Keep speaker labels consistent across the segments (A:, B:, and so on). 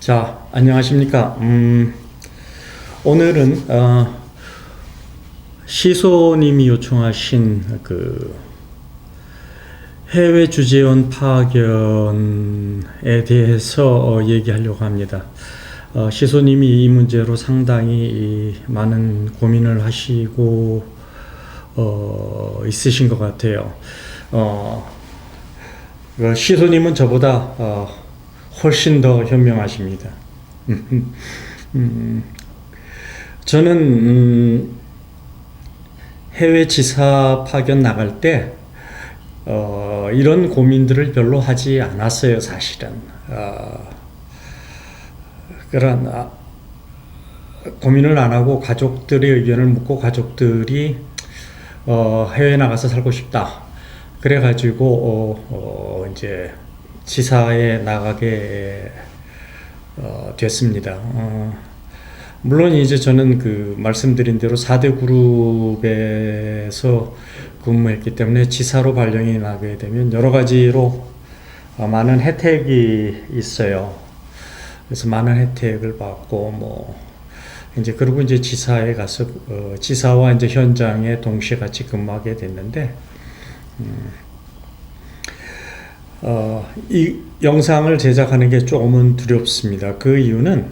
A: 자, 안녕하십니까. 오늘은 시소님이 요청하신 그 해외 주재원 파견에 대해서 얘기하려고 합니다. 시소님이 이 문제로 상당히 많은 고민을 하시고 있으신 것 같아요. 시소님은 저보다 훨씬 더 현명하십니다. 저는 해외 지사 파견 나갈 때 이런 고민들을 별로 하지 않았어요, 사실은. 그런 고민을 안 하고 가족들의 의견을 묻고 가족들이 해외 나가서 살고 싶다. 그래가지고 이제 지사에 나가게 됐습니다. 물론 이제 저는 그 말씀드린 대로 4대 그룹에서 근무했기 때문에 지사로 발령이 나게 되면 여러 가지로 많은 혜택이 있어요. 그래서 많은 혜택을 받고 뭐 이제 그리고 이제 지사에 가서 지사와 이제 현장에 동시에 같이 근무하게 됐는데 이 영상을 제작하는 게 조금은 두렵습니다. 그 이유는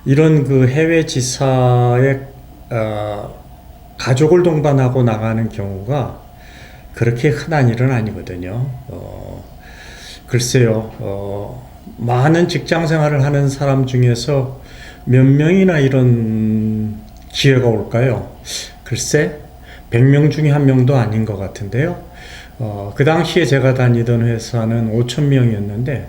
A: 이런 그 해외 지사의 가족을 동반하고 나가는 경우가 그렇게 흔한 일은 아니거든요. 글쎄요, 많은 직장 생활을 하는 사람 중에서 몇 명이나 이런 기회가 올까요? 글쎄, 100명 중에 1명도 아닌 것 같은데요. 그 당시에 제가 다니던 회사는 5,000명이었는데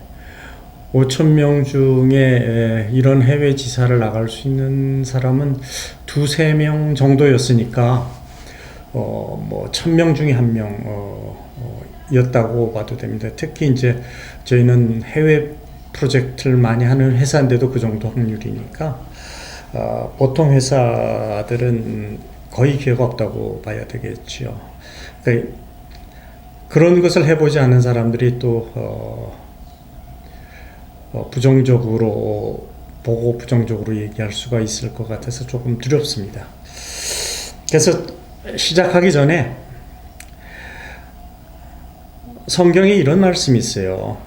A: 5,000명 중에 이런 해외 지사를 나갈 수 있는 사람은 2-3명 정도였으니까 뭐 1,000명 중에 1명 였다고 봐도 됩니다. 특히 이제 저희는 해외 프로젝트를 많이 하는 회사인데도 그 정도 확률이니까 보통 회사들은 거의 기회가 없다고 봐야 되겠죠. 그러니까 그런 것을 해보지 않은 사람들이 또 부정적으로 보고 부정적으로 얘기할 수가 있을 것 같아서 조금 두렵습니다. 그래서 시작하기 전에 성경에 이런 말씀이 있어요.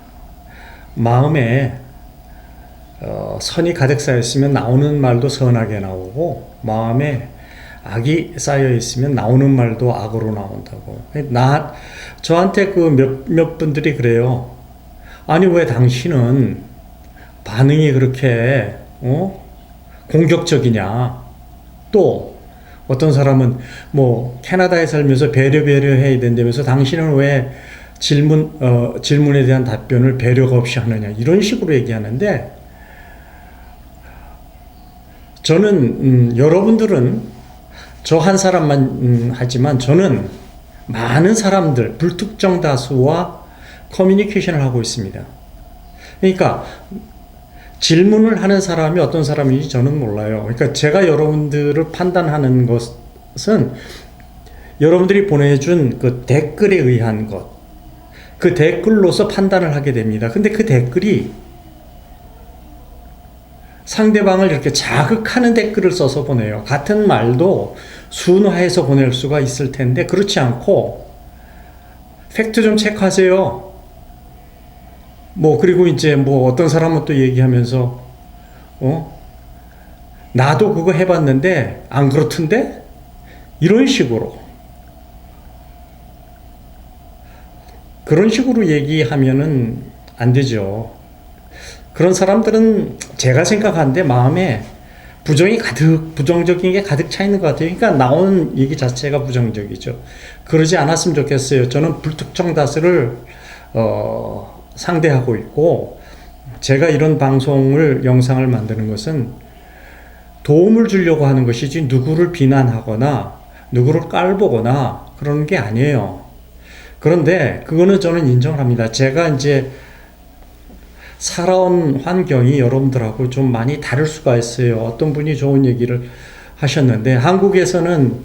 A: 마음에 선이 가득 쌓여 있으면 나오는 말도 선하게 나오고 마음에 악이 쌓여 있으면 나오는 말도 악으로 나온다고. 저한테 그 몇 분들이 그래요. 아니 왜 당신은 반응이 그렇게 공격적이냐. 또 어떤 사람은 뭐 캐나다에 살면서 배려해야 된다면서 당신은 왜 질문에 대한 답변을 배려가 없이 하느냐. 이런 식으로 얘기하는데 저는 여러분들은 저 한 사람만 하지만 저는 많은 사람들, 불특정 다수와 커뮤니케이션을 하고 있습니다. 그러니까 질문을 하는 사람이 어떤 사람인지 저는 몰라요. 그러니까 제가 여러분들을 판단하는 것은 여러분들이 보내준 그 댓글에 의한 것, 그 댓글로서 판단을 하게 됩니다. 근데 그 댓글이 상대방을 이렇게 자극하는 댓글을 써서 보내요. 같은 말도 순화해서 보낼 수가 있을 텐데 그렇지 않고 팩트 좀 체크하세요. 뭐 그리고 이제 뭐 어떤 사람은 또 얘기하면서 나도 그거 해봤는데 안 그렇던데? 이런 식으로 그런 식으로 얘기하면은 안 되죠. 그런 사람들은 제가 생각하는데 마음에 부정적인 게 가득 차 있는 것 같아요. 그러니까 나오는 얘기 자체가 부정적이죠. 그러지 않았으면 좋겠어요. 저는 불특정 다수를 상대하고 있고 제가 이런 영상을 만드는 것은 도움을 주려고 하는 것이지 누구를 비난하거나 누구를 깔보거나 그런 게 아니에요. 그런데 그거는 저는 인정을 합니다. 제가 이제 살아온 환경이 여러분들하고 좀 많이 다를 수가 있어요. 어떤 분이 좋은 얘기를 하셨는데 한국에서는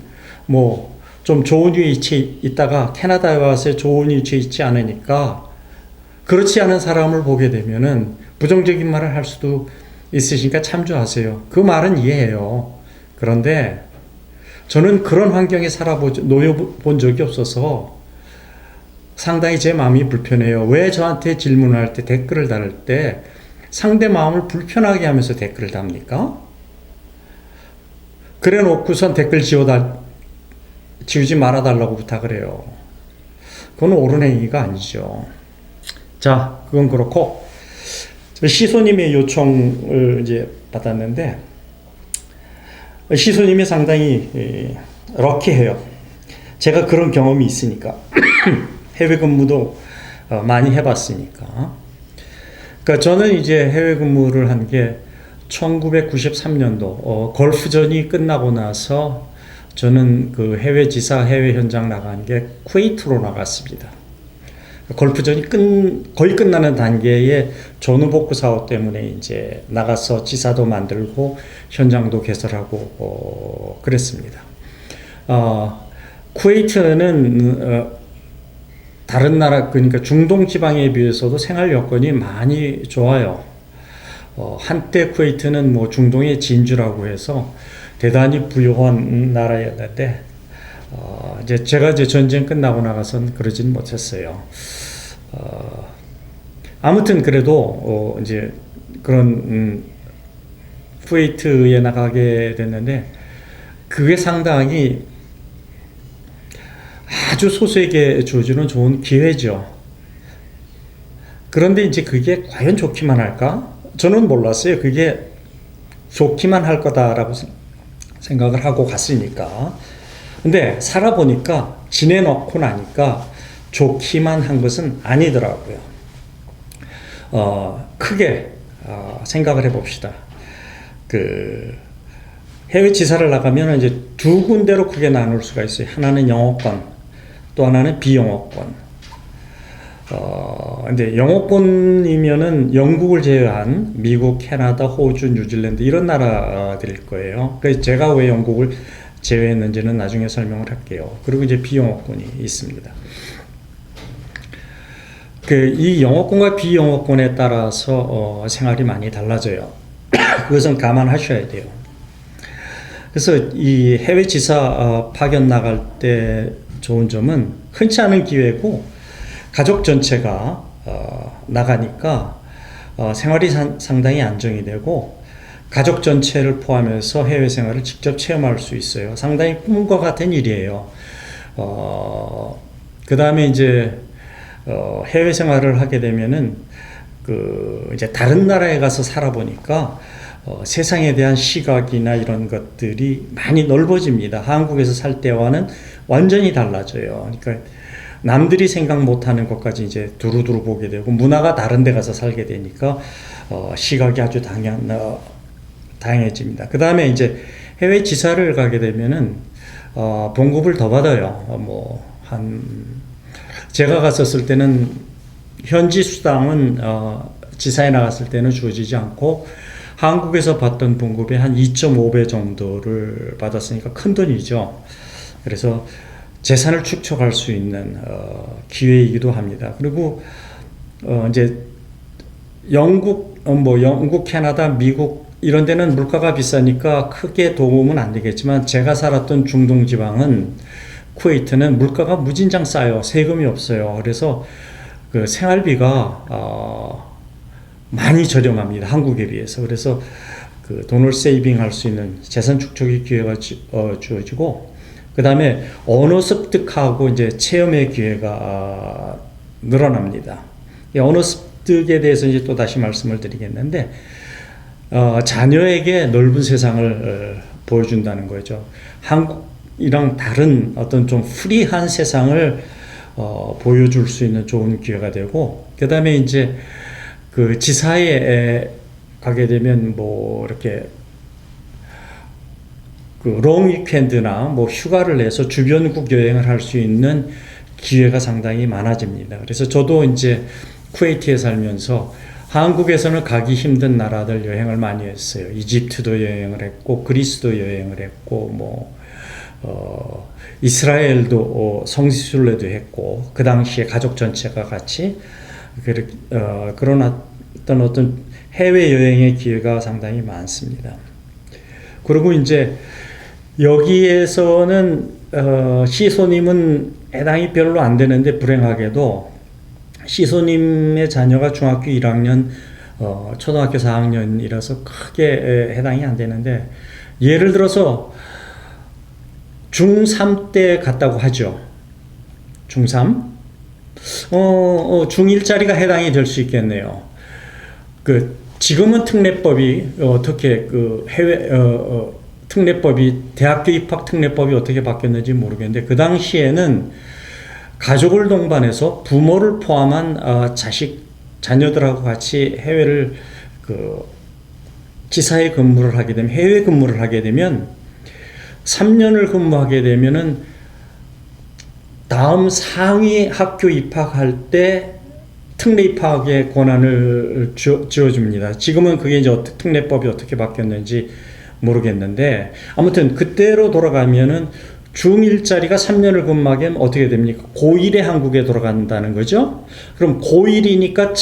A: 뭐 좀 좋은 위치에 있다가 캐나다에 와서 좋은 위치에 있지 않으니까 그렇지 않은 사람을 보게 되면은 부정적인 말을 할 수도 있으시니까 참조하세요. 그 말은 이해해요. 그런데 저는 그런 환경에 놓여본 적이 없어서 상당히 제 마음이 불편해요. 왜 저한테 질문을 할 때, 댓글을 달을 때 상대 마음을 불편하게 하면서 댓글을 답니까? 그래 놓고선 댓글 지우지 말아달라고 부탁을 해요. 그건 옳은 행위가 아니죠. 자, 그건 그렇고, 시소님의 요청을 이제 받았는데, 시소님이 상당히 럭키해요. 제가 그런 경험이 있으니까. 해외 근무도 많이 해봤으니까. 그러니까 저는 이제 해외 근무를 한 게 1993년도 걸프전이 끝나고 나서 저는 그 해외 지사 해외 현장 나간 게 쿠웨이트로 나갔습니다. 걸프전이 거의 끝나는 단계에 전후복구 사업 때문에 이제 나가서 지사도 만들고 현장도 개설하고 그랬습니다. 쿠웨이트는 다른 나라, 그러니까 중동 지방에 비해서도 생활 여건이 많이 좋아요. 한때 쿠웨이트는 뭐 중동의 진주라고 해서 대단히 부유한 나라였는데, 이제 제가 전쟁 끝나고 나가선 그러진 못했어요. 아무튼 그래도 이제 그런 쿠웨이트에 나가게 됐는데, 그게 상당히 아주 소수에게 주어지는 좋은 기회죠. 그런데 이제 그게 과연 좋기만 할까? 저는 몰랐어요. 그게 좋기만 할 거다라고 생각을 하고 갔으니까. 근데 살아보니까, 지내놓고 나니까 좋기만 한 것은 아니더라고요. 크게 생각을 해봅시다. 해외 지사를 나가면 이제 두 군데로 크게 나눌 수가 있어요. 하나는 영어권, 또 하나는 비영어권. 근데 영어권이면은 영국을 제외한 미국, 캐나다, 호주, 뉴질랜드 이런 나라들일 거예요. 그래서 제가 왜 영국을 제외했는지는 나중에 설명을 할게요. 그리고 이제 비영어권이 있습니다. 이 영어권과 비영어권에 따라서 생활이 많이 달라져요. 그것은 감안하셔야 돼요. 그래서 이 해외 지사 파견 나갈 때 좋은 점은 흔치 않은 기회고, 가족 전체가 나가니까 생활이 상당히 안정이 되고, 가족 전체를 포함해서 해외 생활을 직접 체험할 수 있어요. 상당히 꿈과 같은 일이에요. 그 다음에 이제 해외 생활을 하게 되면은 이제 다른 나라에 가서 살아보니까 세상에 대한 시각이나 이런 것들이 많이 넓어집니다. 한국에서 살 때와는 완전히 달라져요. 그러니까 남들이 생각 못하는 것까지 이제 두루두루 보게 되고, 문화가 다른 데 가서 살게 되니까 시각이 아주 다양해집니다. 그 다음에 이제 해외 지사를 가게 되면은 봉급을 더 받아요. 제가 갔었을 때는 현지 수당은 지사에 나갔을 때는 주어지지 않고, 한국에서 받던 봉급의 한 2.5배 정도를 받았으니까 큰 돈이죠. 그래서 재산을 축적할 수 있는 기회이기도 합니다. 그리고 이제 영국, 캐나다, 미국 이런 데는 물가가 비싸니까 크게 도움은 안 되겠지만, 제가 살았던 중동 지방은, 쿠웨이트는 물가가 무진장 싸요. 세금이 없어요. 그래서 그 생활비가 많이 저렴합니다. 한국에 비해서. 그래서 그 돈을 세이빙할 수 있는 재산 축적의 기회가 주어지고, 그 다음에 언어 습득하고 이제 체험의 기회가 늘어납니다. 이 언어 습득에 대해서 이제 또 다시 말씀을 드리겠는데, 자녀에게 넓은 세상을 보여준다는 거죠. 한국이랑 다른 어떤 좀 프리한 세상을 보여줄 수 있는 좋은 기회가 되고, 그 다음에 이제 그 지사에 가게 되면 이렇게 롱 위켄드나 휴가를 내서 주변국 여행을 할 수 있는 기회가 상당히 많아집니다. 그래서 저도 이제 쿠웨이트에 살면서 한국에서는 가기 힘든 나라들 여행을 많이 했어요. 이집트도 여행을 했고, 그리스도 여행을 했고, 이스라엘도 성지순례도 했고, 그 당시에 가족 전체가 같이 그런 어떤 해외여행의 기회가 상당히 많습니다. 그리고 이제 여기에서는 시소님은 해당이 별로 안 되는데 불행하게도 시소님의 자녀가 중학교 1학년, 초등학교 4학년이라서 크게 해당이 안 되는데 예를 들어서 중3 때 갔다고 하죠. 중3? 중1짜리가 해당이 될 수 있겠네요. 지금은 특례법이 어떻게 해외 특례법이 대학교 입학 특례법이 어떻게 바뀌었는지 모르겠는데 그 당시에는 가족을 동반해서 부모를 포함한 자녀들하고 같이 해외를 지사에 근무를 하게 되면 해외 근무를 하게 되면 3년을 근무하게 되면은 다음 상위 학교 입학할 때 특례 입학의 권한을 지어줍니다. 지금은 그게 이제 특례법이 어떻게 바뀌었는지 모르겠는데 아무튼 그때로 돌아가면은 중1짜리가 3년을 근무하게 하면 어떻게 됩니까? 고1에 한국에 돌아간다는 거죠. 그럼 고1이니까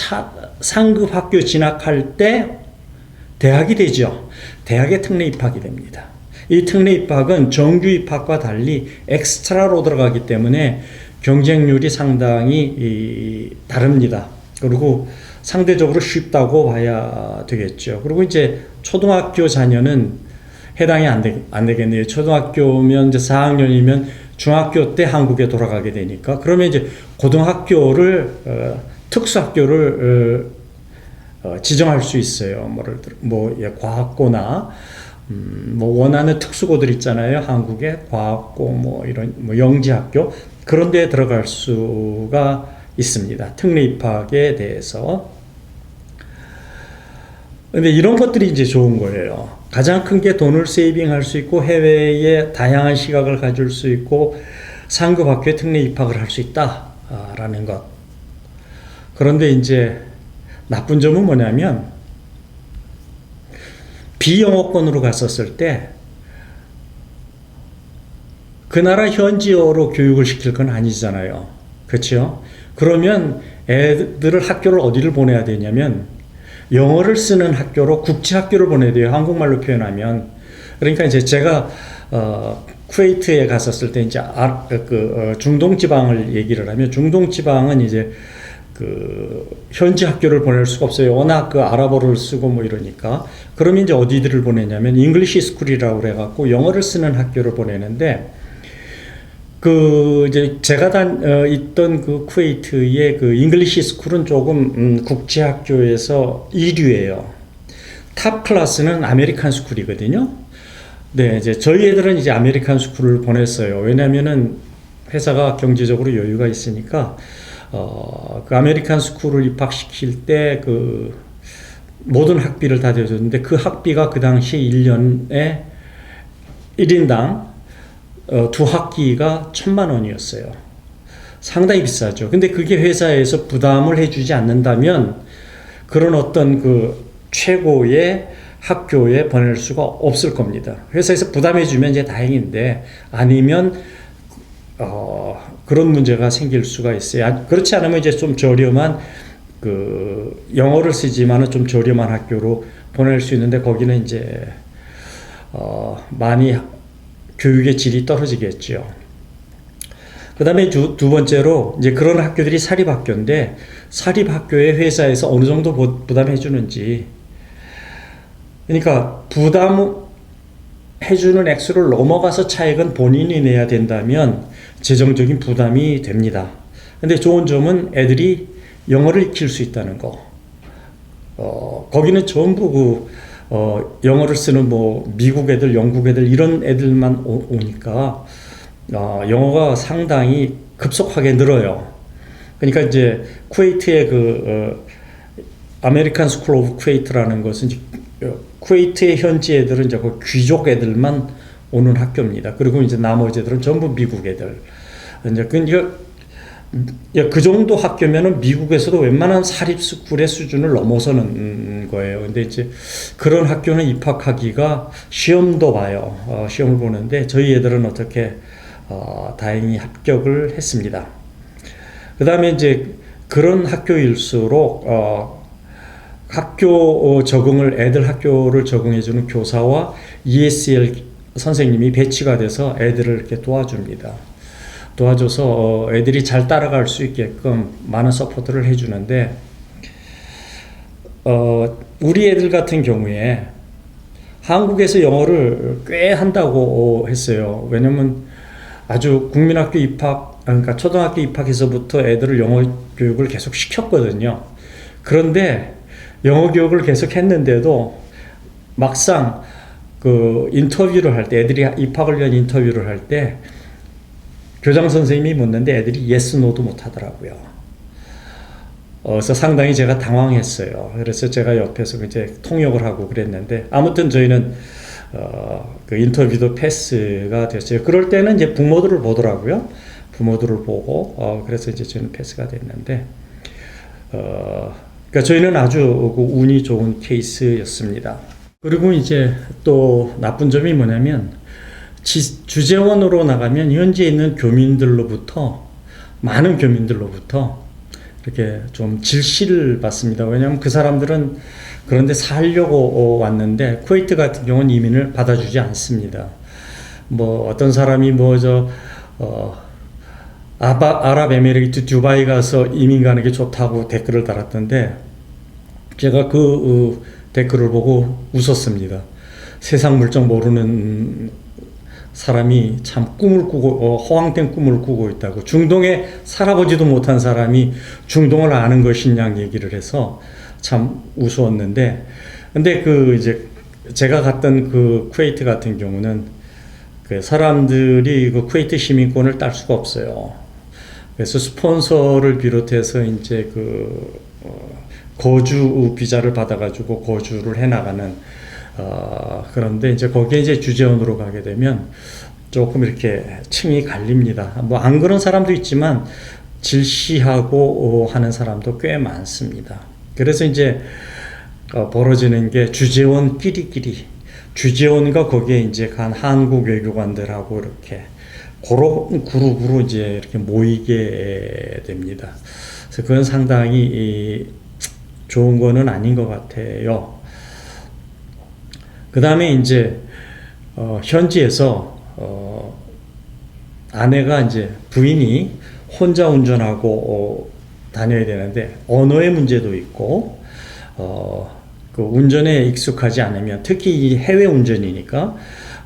A: 상급 학교 진학할 때 대학이 되죠. 대학에 특례 입학이 됩니다. 이 특례 입학은 정규 입학과 달리 엑스트라로 들어가기 때문에 경쟁률이 상당히 다릅니다. 그리고 상대적으로 쉽다고 봐야 되겠죠. 그리고 이제 초등학교 자녀는 해당이 안 되겠네요. 초등학교면 이제 4학년이면 중학교 때 한국에 돌아가게 되니까 그러면 이제 고등학교를 특수학교를 지정할 수 있어요. 과학고나 원하는 특수고들 있잖아요. 한국에 과학고 이런 영지학교 그런 데에 들어갈 수가 있습니다. 특례 입학에 대해서. 근데 이런 것들이 이제 좋은 거예요. 가장 큰 게 돈을 세이빙할 수 있고 해외에 다양한 시각을 가질 수 있고 상급 학교에 특례 입학을 할 수 있다라는 것. 그런데 이제 나쁜 점은 뭐냐면 비영어권으로 갔었을 때 그 나라 현지어로 교육을 시킬 건 아니잖아요. 그렇죠? 그러면 애들을 학교를 어디를 보내야 되냐면 영어를 쓰는 학교로 국제학교를 보내야 돼요. 한국말로 표현하면. 그러니까 이제 제가 쿠웨이트에 갔었을 때 이제 중동 지방을 얘기를 하면 중동 지방은 이제 현지 학교를 보낼 수가 없어요. 워낙 아랍어를 쓰고 이러니까. 그러면 이제 어디들을 보내냐면 잉글리시 스쿨이라고 그래갖고 영어를 쓰는 학교를 보내는데 이제 제가 있던 쿠웨이트의 잉글리시 스쿨은 조금 국제학교에서 2류예요. 탑 클래스는 아메리칸 스쿨이거든요. 네, 이제 저희 애들은 이제 아메리칸 스쿨을 보냈어요. 왜냐면은 회사가 경제적으로 여유가 있으니까 아메리칸 스쿨을 입학시킬 때 모든 학비를 다 대줬는데 그 학비가 그 당시 1년에 1인당 두 학기가 1,000만 원이었어요. 상당히 비싸죠. 근데 그게 회사에서 부담을 해주지 않는다면 그런 어떤 최고의 학교에 보낼 수가 없을 겁니다. 회사에서 부담해주면 이제 다행인데 아니면 그런 문제가 생길 수가 있어요. 그렇지 않으면 이제 좀 저렴한 영어를 쓰지만은 좀 저렴한 학교로 보낼 수 있는데 거기는 이제 많이 교육의 질이 떨어지겠죠. 그 다음에 두 번째로 이제 그런 학교들이 사립학교인데 사립학교에 회사에서 어느 정도 부담해 주는지, 그러니까 부담해주는 액수를 넘어가서 차액은 본인이 내야 된다면 재정적인 부담이 됩니다. 근데 좋은 점은 애들이 영어를 익힐 수 있다는 거. 거기는 전부 영어를 쓰는 미국 애들, 영국 애들 이런 애들만 오니까 영어가 상당히 급속하게 늘어요. 그러니까 이제 쿠웨이트의 아메리칸 스쿨 오브 쿠웨이트라는 것은 쿠웨이트의 현지 애들은 이제 귀족 애들만 오는 학교입니다. 그리고 이제 나머지 애들은 전부 미국 애들. 이제 그 정도 학교면은 미국에서도 웬만한 사립 스쿨의 수준을 넘어서는 거예요. 근데 이제 그런 학교는 입학하기가 시험도 봐요. 시험을 보는데 저희 애들은 어떻게 다행히 합격을 했습니다. 그 다음에 이제 그런 학교일수록 학교 적응을 애들 학교를 적응해주는 교사와 ESL 선생님이 배치가 돼서 애들을 이렇게 도와줍니다. 도와줘서 애들이 잘 따라갈 수 있게끔 많은 서포트를 해주는데 우리 애들 같은 경우에 한국에서 영어를 꽤 한다고 했어요. 왜냐면 아주 국민학교 입학, 그러니까 초등학교 입학해서부터 애들을 영어 교육을 계속 시켰거든요. 그런데 영어 교육을 계속 했는데도 막상 그 인터뷰를 할 때, 애들이 입학을 위한 인터뷰를 할 때 교장 선생님이 묻는데 애들이 yes, no도 못 하더라고요. 그래서 상당히 제가 당황했어요. 그래서 제가 옆에서 이제 통역을 하고 그랬는데 아무튼 저희는 그 인터뷰도 패스가 됐어요. 그럴 때는 이제 부모들을 보더라고요. 부모들을 보고 그래서 이제 저는 패스가 됐는데 그러니까 저희는 아주 운이 좋은 케이스였습니다. 그리고 이제 또 나쁜 점이 뭐냐면 주재원으로 나가면 현지에 있는 교민들로부터 많은 교민들로부터 이렇게 좀 질시를 받습니다. 왜냐하면 그 사람들은 그런데 살려고 왔는데 쿠웨이트 같은 경우는 이민을 받아주지 않습니다. 뭐 어떤 사람이 아랍에미리트 두바이 가서 이민 가는 게 좋다고 댓글을 달았던데 제가 그 댓글을 보고 웃었습니다. 세상 물정 모르는 사람이 참 꿈을 꾸고 허황된 꿈을 꾸고 있다고. 중동에 살아보지도 못한 사람이 중동을 아는 것이냐 얘기를 해서 참 우스웠는데, 근데 그 이제 제가 갔던 그 쿠웨이트 같은 경우는 그 사람들이 그 쿠웨이트 시민권을 딸 수가 없어요. 그래서 스폰서를 비롯해서 이제 그 거주 비자를 받아가지고 거주를 해나가는 그런데 이제 거기에 이제 주재원으로 가게 되면 조금 이렇게 층이 갈립니다. 뭐 안 그런 사람도 있지만 질시하고 하는 사람도 꽤 많습니다. 그래서 이제 벌어지는 게 주재원끼리끼리 주재원과 거기에 이제 간 한국 외교관들하고 이렇게 그런 그룹으로 이제 이렇게 모이게 됩니다. 그래서 그건 상당히 좋은 거는 아닌 것 같아요. 그 다음에 이제 현지에서 아내가 이제 부인이 혼자 운전하고 다녀야 되는데 언어의 문제도 있고 그 운전에 익숙하지 않으면 특히 이 해외 운전이니까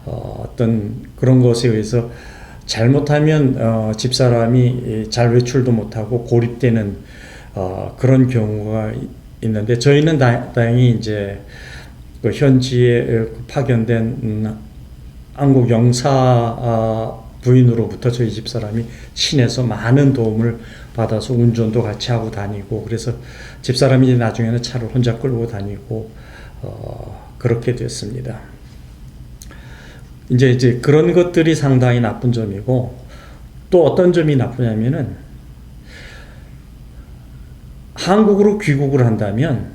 A: 어떤 그런 것에 의해서 잘못하면 집사람이 잘 외출도 못하고 고립되는 그런 경우가 있는데 저희는 다행히 이제 그 현지에 파견된 한국 영사 부인으로부터 저희 집사람이 친해서 많은 도움을 받아서 운전도 같이 하고 다니고 그래서 집사람이 나중에는 차를 혼자 끌고 다니고 그렇게 됐습니다. 이제 그런 것들이 상당히 나쁜 점이고 또 어떤 점이 나쁘냐면은 한국으로 귀국을 한다면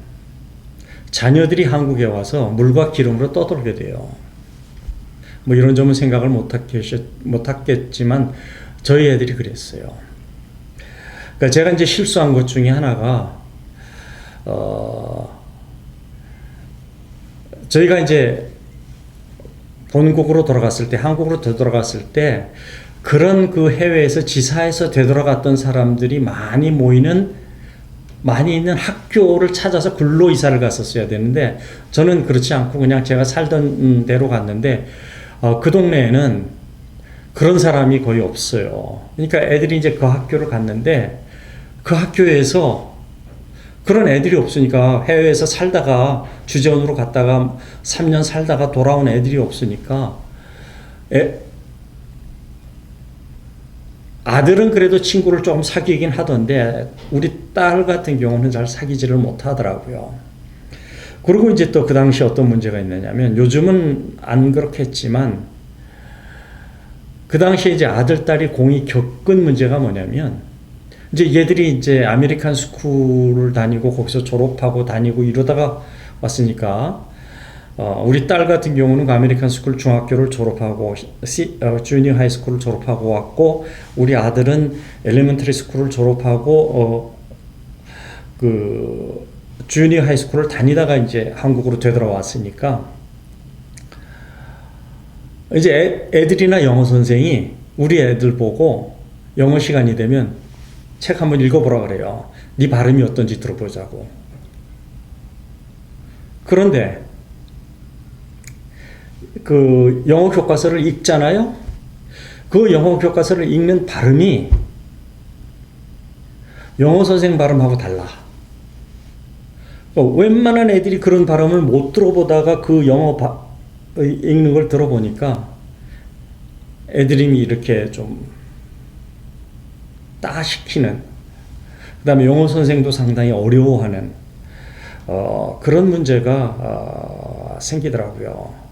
A: 자녀들이 한국에 와서 물과 기름으로 떠돌게 돼요. 뭐 이런 점은 생각을 못하겠지만 저희 애들이 그랬어요. 그러니까 제가 이제 실수한 것 중에 하나가 저희가 이제 본국으로 돌아갔을 때 한국으로 되돌아갔을 때 그런 그 해외에서 지사에서 되돌아갔던 사람들이 많이 있는 학교를 찾아서 근로 이사를 갔었어야 되는데 저는 그렇지 않고 그냥 제가 살던 데로 갔는데 그 동네에는 그런 사람이 거의 없어요. 그러니까 애들이 이제 그 학교를 갔는데 그 학교에서 그런 애들이 없으니까 해외에서 살다가 주재원으로 갔다가 3년 살다가 돌아온 애들이 없으니까 아들은 그래도 친구를 조금 사귀긴 하던데 우리 딸 같은 경우는 잘 사귀지를 못하더라고요. 그리고 이제 또 그 당시 어떤 문제가 있느냐면 요즘은 안 그렇겠지만 그 당시에 이제 아들, 딸이 공이 겪은 문제가 뭐냐면 이제 얘들이 이제 아메리칸 스쿨을 다니고 거기서 졸업하고 다니고 이러다가 왔으니까 우리 딸 같은 경우는 그 아메리칸 스쿨 중학교를 졸업하고 주니어 하이스쿨을 졸업하고 왔고 우리 아들은 엘리멘터리 스쿨을 졸업하고 그 주니어 하이스쿨을 다니다가 이제 한국으로 되돌아왔으니까 이제 애들이나 영어 선생이 우리 애들 보고 영어 시간이 되면 책 한번 읽어보라 그래요. 네 발음이 어떤지 들어보자고. 그런데 그 영어 교과서를 읽잖아요. 그 영어 교과서를 읽는 발음이 영어 선생 발음하고 달라. 웬만한 애들이 그런 발음을 못 들어보다가 그 영어 읽는 걸 들어보니까 애들이 이렇게 좀 따시키는, 그 다음에 영어 선생도 상당히 어려워하는 그런 문제가 생기더라고요.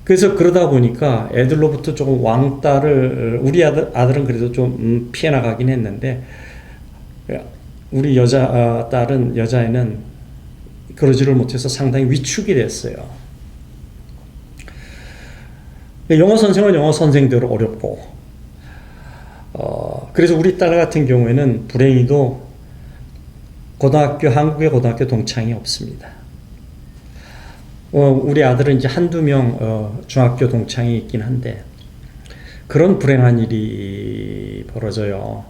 A: 그래서 그러다 보니까 애들로부터 조금 왕따를, 우리 아들은 그래도 좀 피해 나가긴 했는데, 우리 여자애는 그러지를 못해서 상당히 위축이 됐어요. 영어 선생은 영어 선생대로 어렵고, 그래서 우리 딸 같은 경우에는 불행히도 한국의 고등학교 동창이 없습니다. 우리 아들은 이제 한두 명 중학교 동창이 있긴 한데, 그런 불행한 일이 벌어져요.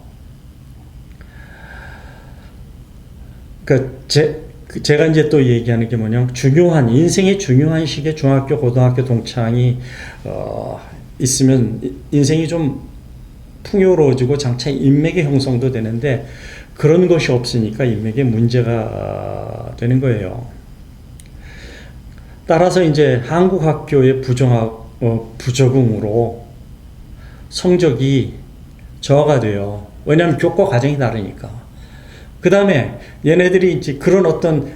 A: 제가 이제 또 얘기하는 게 뭐냐면, 인생의 중요한 시기에 중학교, 고등학교 동창이 있으면 인생이 좀 풍요로워지고 장차 인맥의 형성도 되는데, 그런 것이 없으니까 인맥에 문제가 되는 거예요. 따라서 이제 한국 학교의 부적응으로 성적이 저하가 돼요. 왜냐하면 교과 과정이 다르니까. 그 다음에 얘네들이 이제 그런 어떤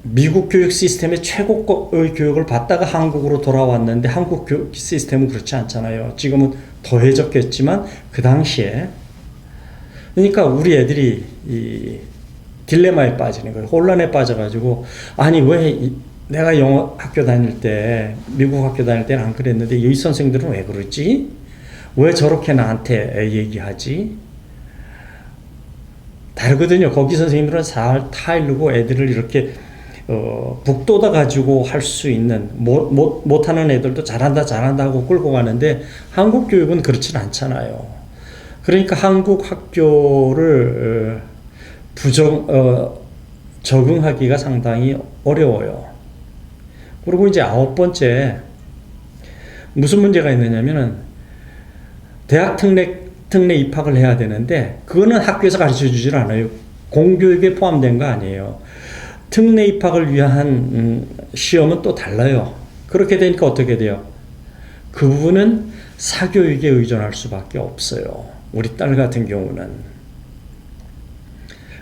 A: 미국 교육 시스템의 최고의 교육을 받다가 한국으로 돌아왔는데, 한국 교육 시스템은 그렇지 않잖아요. 지금은 더해졌겠지만 그 당시에, 그러니까 우리 애들이 이 딜레마에 빠지는 거예요. 혼란에 빠져가지고, 아니 왜 내가 영어 학교 다닐 때, 미국 학교 다닐 때는 안 그랬는데 이 선생들은 왜 그러지? 왜 저렇게 나한테 얘기하지? 다르거든요. 거기 선생님들은 잘 타이르고 애들을 이렇게 북돋아 가지고 할 수 있는, 못하는 애들도 잘한다 하고 끌고 가는데, 한국 교육은 그렇진 않잖아요. 그러니까 한국 학교를 적응하기가 상당히 어려워요. 그리고 이제 9번째, 무슨 문제가 있느냐면은, 대학 특례 입학을 해야 되는데, 그거는 학교에서 가르쳐 주질 않아요. 공교육에 포함된 거 아니에요. 특례 입학을 위한 시험은 또 달라요. 그렇게 되니까 어떻게 돼요? 그 부분은 사교육에 의존할 수밖에 없어요. 우리 딸 같은 경우는.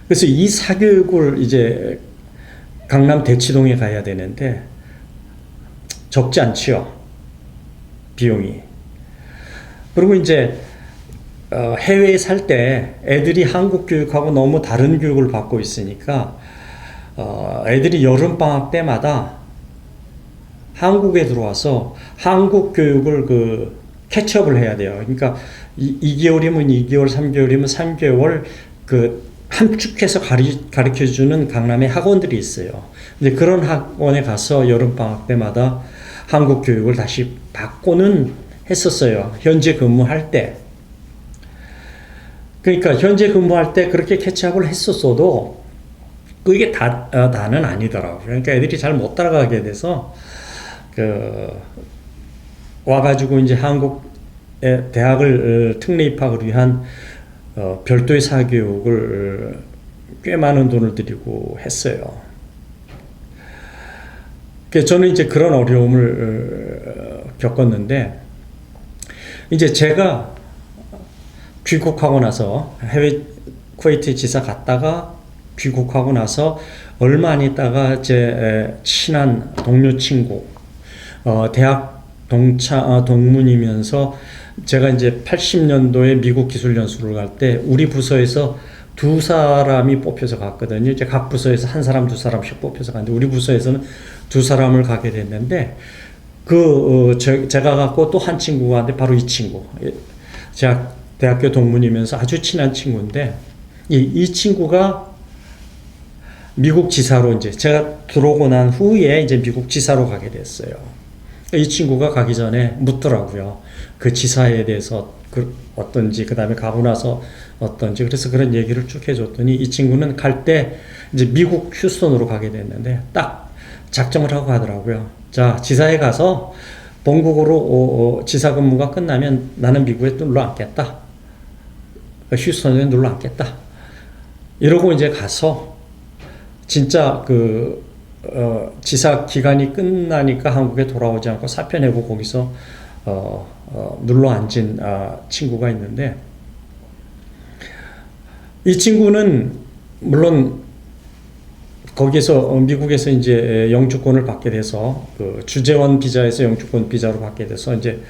A: 그래서 이 사교육을 이제 강남 대치동에 가야 되는데 적지 않지요. 비용이. 그리고 이제 해외에 살 때 애들이 한국 교육하고 너무 다른 교육을 받고 있으니까 애들이 여름방학 때마다 한국에 들어와서 한국 교육을 캐치업을 해야 돼요. 그러니까 2개월이면 2개월, 3개월이면 3개월 함축해서 가르쳐주는 강남에 학원들이 있어요. 근데 그런 학원에 가서 여름방학 때마다 한국 교육을 다시 받고는 했었어요. 현재 근무할 때. 그러니까 현재 근무할 때 그렇게 캐치업을 했었어도 그게 다는 아니더라고요. 그러니까 애들이 잘 못 따라가게 돼서 와가지고 이제 한국의 대학을 특례 입학을 위한 별도의 사교육을 꽤 많은 돈을 들이고 했어요. 그래서 저는 이제 그런 어려움을 겪었는데, 이제 제가 귀국하고 나서 쿠웨이트 지사 갔다가 귀국하고 나서 얼마 안 있다가 제 친한 동료 친구, 대학 동문이면서 제가 이제 80년도에 미국 기술연수를 갈 때 우리 부서에서 2사람이 뽑혀서 갔거든요. 이제 각 부서에서 1사람, 2사람씩 뽑혀서 갔는데 우리 부서에서는 2사람을 가게 됐는데, 제가 갖고 또 한 친구가 있는데 바로 이 친구. 제가 대학교 동문이면서 아주 친한 친구인데, 이 친구가 미국 지사로 이제 제가 들어오고 난 후에 이제 미국 지사로 가게 됐어요. 이 친구가 가기 전에 묻더라고요. 그 지사에 대해서 어떤지, 그 다음에 가고 나서 어떤지. 그래서 그런 얘기를 쭉 해줬더니 이 친구는 갈 때 이제 미국 휴스턴으로 가게 됐는데 딱 작정을 하고 가더라고요. 자, 지사에 가서 본국으로 지사 근무가 끝나면 나는 미국에 또 눌러 앉겠다. 휴스턴에 눌러 앉겠다. 이러고 이제 가서 진짜 지사 기간이 끝나니까 한국에 돌아오지 않고 사표 내고 거기서 눌러 앉은 친구가 있는데, 이 친구는 물론 거기서 미국에서 이제 영주권을 받게 돼서 그 주재원 비자에서 영주권 비자로 받게 돼서 이제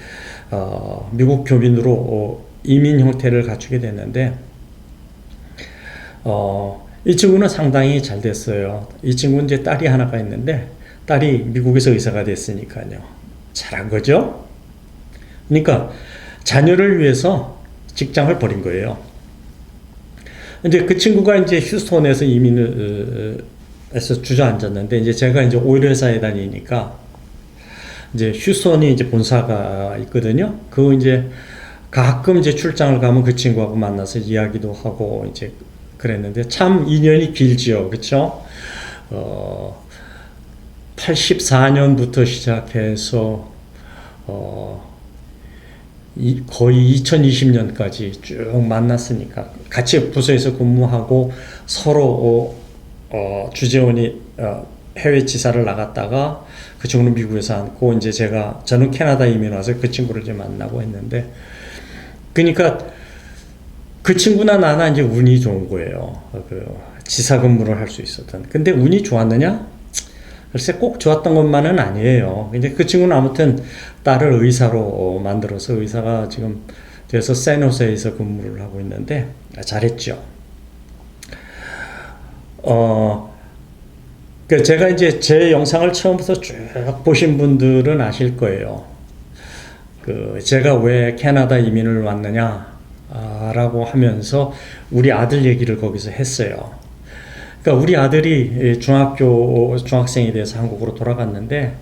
A: 미국 교민으로 이민 형태를 갖추게 됐는데, 이 친구는 상당히 잘 됐어요. 이 친구는 이제 딸이 하나가 있는데 딸이 미국에서 의사가 됐으니까요. 잘한 거죠? 그러니까 자녀를 위해서 직장을 버린 거예요. 이제 그 친구가 이제 휴스턴에서 이민을 해서 주저앉았는데, 이제 제가 이제 오일 회사에 다니니까 이제 휴스턴이 이제 본사가 있거든요. 그 이제 가끔 이제 출장을 가면 그 친구하고 만나서 이야기도 하고 이제 그랬는데 참 인연이 길지요. 그쵸? 84년부터 시작해서 거의 2020년까지 쭉 만났으니까 같이 부서에서 근무하고 서로 주재원이 해외 지사를 나갔다가 그 친구는 미국에서 앉고 이제 저는 캐나다 이민 와서 그 친구를 이제 만나고 했는데, 그러니까 그 친구나 나나 이제 운이 좋은 거예요. 지사 근무를 할 수 있었던. 근데 운이 좋았느냐? 글쎄 꼭 좋았던 것만은 아니에요. 근데 그 친구는 아무튼 딸을 의사로 만들어서 의사가 지금 돼서 샌호세에서 근무를 하고 있는데 잘했죠. 제가 이제 제 영상을 처음부터 쭉 보신 분들은 아실 거예요. 제가 왜 캐나다 이민을 왔느냐 라고 하면서 우리 아들 얘기를 거기서 했어요. 그러니까 우리 아들이 중학생이 돼서 한국으로 돌아갔는데,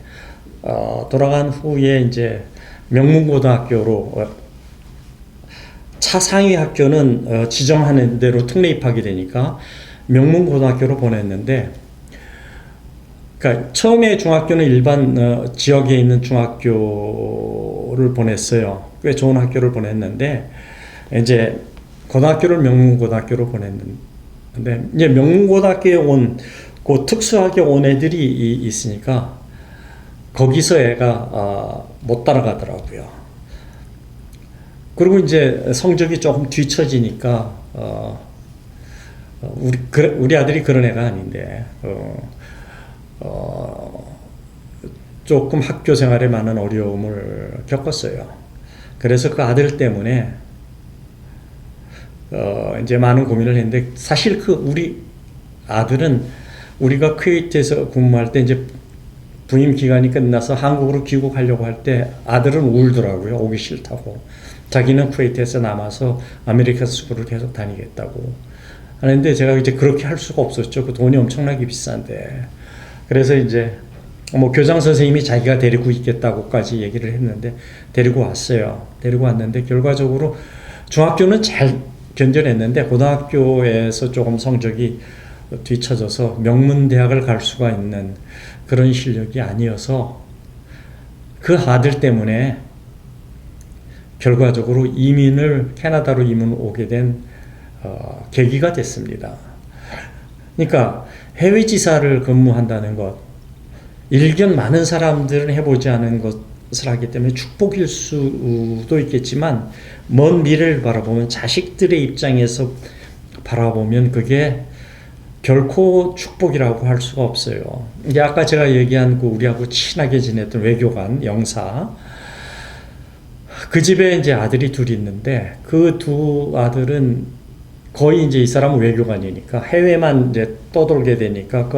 A: 돌아간 후에 이제 명문고등학교로, 차상위 학교는 지정하는 대로 특례 입학이 되니까 명문고등학교로 보냈는데, 그러니까 처음에 중학교는 일반 지역에 있는 중학교를 보냈어요. 꽤 좋은 학교를 보냈는데, 이제 고등학교를 명문고등학교로 보냈는데, 이제 명문고등학교에 그 특수하게 온 애들이 있으니까 거기서 애가 못 따라가더라고요. 그리고 이제 성적이 조금 뒤처지니까 우리 아들이 그런 애가 아닌데 조금 학교 생활에 많은 어려움을 겪었어요. 그래서 그 아들 때문에 이제 많은 고민을 했는데, 사실 우리 아들은 우리가 쿠웨이트에서 근무할 때 이제 부임 기간이 끝나서 한국으로 귀국하려고 할 때 아들은 울더라고요. 오기 싫다고. 자기는 쿠웨이트에서 남아서 아메리칸 스쿨을 계속 다니겠다고 하는데, 제가 이제 그렇게 할 수가 없었죠. 그 돈이 엄청나게 비싼데. 그래서 이제 교장 선생님이 자기가 데리고 있겠다고까지 얘기를 했는데 데리고 왔어요. 데리고 왔는데 결과적으로 중학교는 잘 견뎌냈는데 고등학교에서 조금 성적이 뒤처져서 명문대학을 갈 수가 있는 그런 실력이 아니어서 그 아들 때문에 결과적으로 캐나다로 이민 오게 된 계기가 됐습니다. 그러니까 해외 지사를 근무한다는 것, 일견 많은 사람들은 해보지 않은 것을 하기 때문에 축복일 수도 있겠지만, 먼 미래를 바라보면, 자식들의 입장에서 바라보면 그게 결코 축복이라고 할 수가 없어요. 이제 아까 제가 얘기한 우리하고 친하게 지냈던 외교관 영사, 그 집에 이제 아들이 둘이 있는데, 그 두 아들은 거의 이제 이 사람은 외교관이니까 해외만 이제 떠돌게 되니까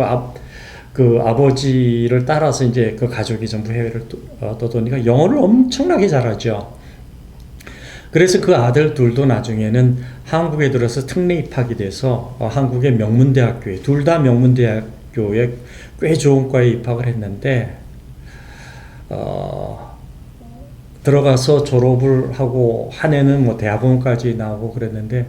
A: 그 아버지를 따라서 이제 그 가족이 전부 해외를 떠도니까 영어를 엄청나게 잘하죠. 그래서 그 아들 둘도 나중에는 한국에 들어서 특례 입학이 돼서 한국의 명문대학교에, 둘 다 명문대학교에 꽤 좋은 과에 입학을 했는데 들어가서 졸업을 하고 한 해는 뭐 대학원까지 나오고 그랬는데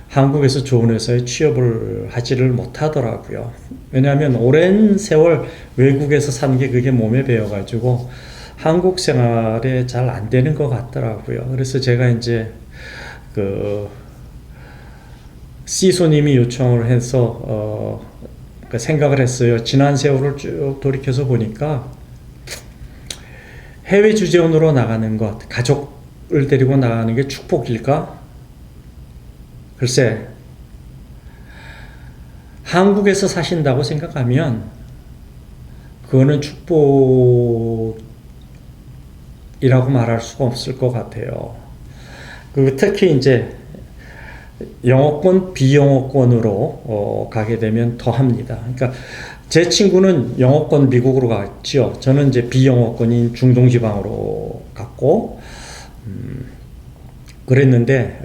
A: 한국에서 좋은 회사에 취업을 하지를 못하더라고요. 왜냐하면 오랜 세월 외국에서 산 게 그게 몸에 배어가지고 한국 생활에 잘 안 되는 것 같더라고요. 그래서 제가 이제 그 C소님이 요청을 해서 그 생각을 했어요. 지난 세월을 쭉 돌이켜서 보니까 해외 주재원으로 나가는 것, 가족을 데리고 나가는 게 축복일까? 글쎄, 한국에서 사신다고 생각하면 그거는 축복이라고 말할 수가 없을 것 같아요. 특히 이제 영어권, 비영어권으로 가게 되면 더 합니다. 그러니까 제 친구는 영어권 미국으로 갔죠. 저는 이제 비영어권인 중동지방으로 갔고, 그랬는데,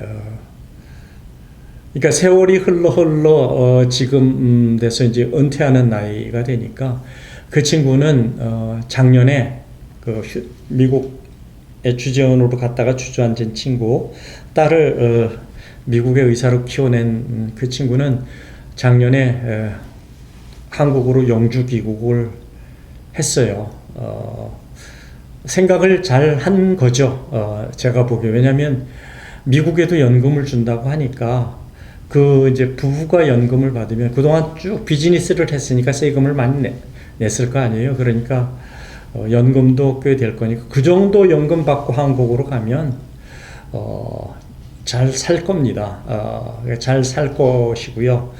A: 그러니까 세월이 흘러 지금 돼서 이제 은퇴하는 나이가 되니까 그 친구는 작년에 그 미국에 주재원으로 갔다가 주저앉은 친구, 딸을 미국의 의사로 키워낸 그 친구는 작년에 한국으로 영주 귀국을 했어요. 생각을 잘 한 거죠. 제가 보기에. 왜냐하면 미국에도 연금을 준다고 하니까 그 이제 부부가 연금을 받으면 그동안 쭉 비즈니스를 했으니까 세금을 많이 냈을 거 아니에요. 그러니까 연금도 꽤 될 거니까 그 정도 연금 받고 한국으로 가면 잘 살 겁니다. 잘 살 것이고요.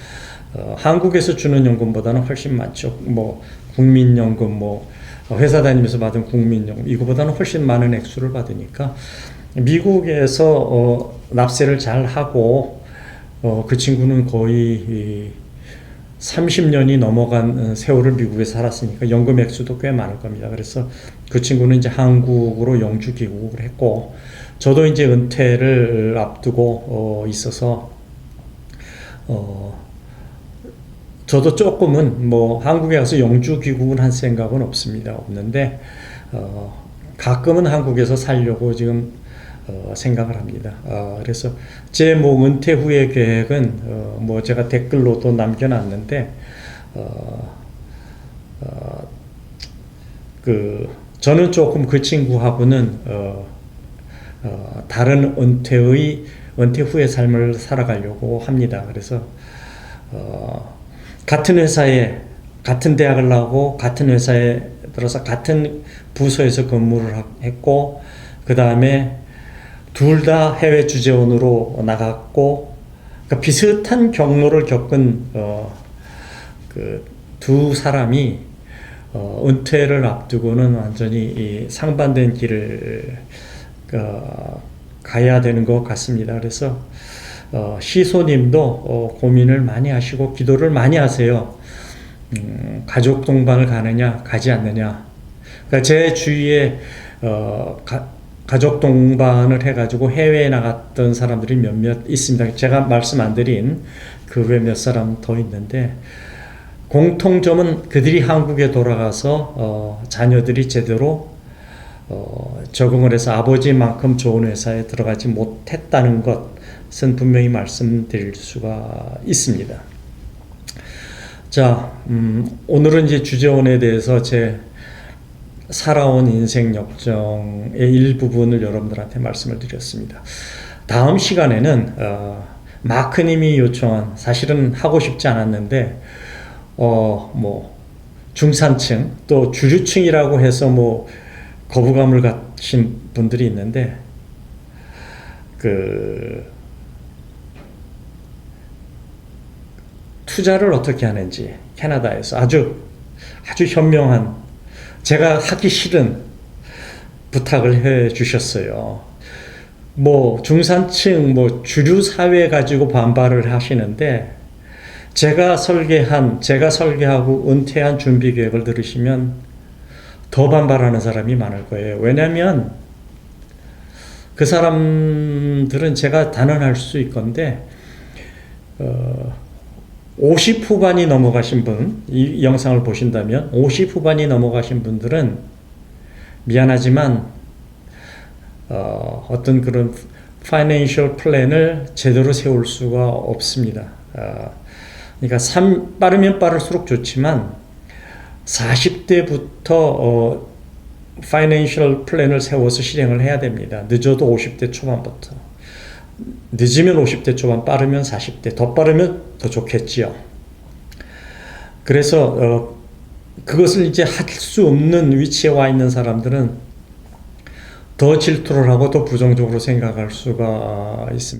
A: 한국에서 주는 연금보다는 훨씬 많죠. 뭐 국민연금, 뭐 회사 다니면서 받은 국민연금 이거보다는 훨씬 많은 액수를 받으니까 미국에서 납세를 잘 하고 그 친구는 거의 30년이 넘어간 세월을 미국에 살았으니까 연금 액수도 꽤 많을 겁니다. 그래서 그 친구는 이제 한국으로 영주 귀국을 했고 저도 이제 은퇴를 앞두고 있어서 저도 조금은 뭐 한국에 가서 영주 귀국은 한 생각은 없는데 가끔은 한국에서 살려고 지금 생각을 합니다. 그래서 제 뭐 은퇴 후의 계획은 뭐 제가 댓글로도 남겨놨는데 저는 조금 그 친구하고는 다른 은퇴 후의 삶을 살아가려고 합니다. 그래서 같은 회사에 같은 대학을 나오고 같은 회사에 들어서 같은 부서에서 근무를 했고 그 다음에 둘 다 해외 주재원으로 나갔고 그러니까 비슷한 경로를 겪은 그 두 사람이 은퇴를 앞두고는 완전히 상반된 길을 가야 되는 것 같습니다. 그래서 시소님도 고민을 많이 하시고 기도를 많이 하세요. 가족 동반을 가느냐 가지 않느냐. 그러니까 제 주위에 가족 동반을 해가지고 해외에 나갔던 사람들이 몇몇 있습니다. 제가 말씀 안 드린 그 외 몇 사람 더 있는데 공통점은 그들이 한국에 돌아가서 자녀들이 제대로 적응을 해서 아버지만큼 좋은 회사에 들어가지 못했다는 것은 분명히 말씀드릴 수가 있습니다. 자, 오늘은 이제 주재원에 대해서 제 살아온 인생 역정의 일부분을 여러분들한테 말씀을 드렸습니다. 다음 시간에는 마크님이 요청한 사실은 하고 싶지 않았는데 뭐 중산층 또 주류층이라고 해서 뭐 거부감을 가진 분들이 있는데 투자를 어떻게 하는지 캐나다에서 아주 현명한 제가 하기 싫은 부탁을 해 주셨어요. 뭐 중산층 뭐 주류 사회 가지고 반발을 하시는데 제가 설계하고 은퇴한 준비 계획을 들으시면 더 반발하는 사람이 많을 거예요. 왜냐하면 그 사람들은 제가 단언할 수 있건데 50 후반이 넘어가신 분, 이 영상을 보신다면 50 후반이 넘어가신 분들은 미안하지만 어떤 그런 파이낸셜 플랜을 제대로 세울 수가 없습니다. 그러니까 빠르면 빠를수록 좋지만 40대부터 파이낸셜 플랜을 세워서 실행을 해야 됩니다. 늦어도 50대 초반부터. 늦으면 50대 초반, 빠르면 40대, 더 빠르면 더 좋겠지요. 그래서 그것을 이제 할 수 없는 위치에 와 있는 사람들은 더 질투를 하고 더 부정적으로 생각할 수가 있습니다.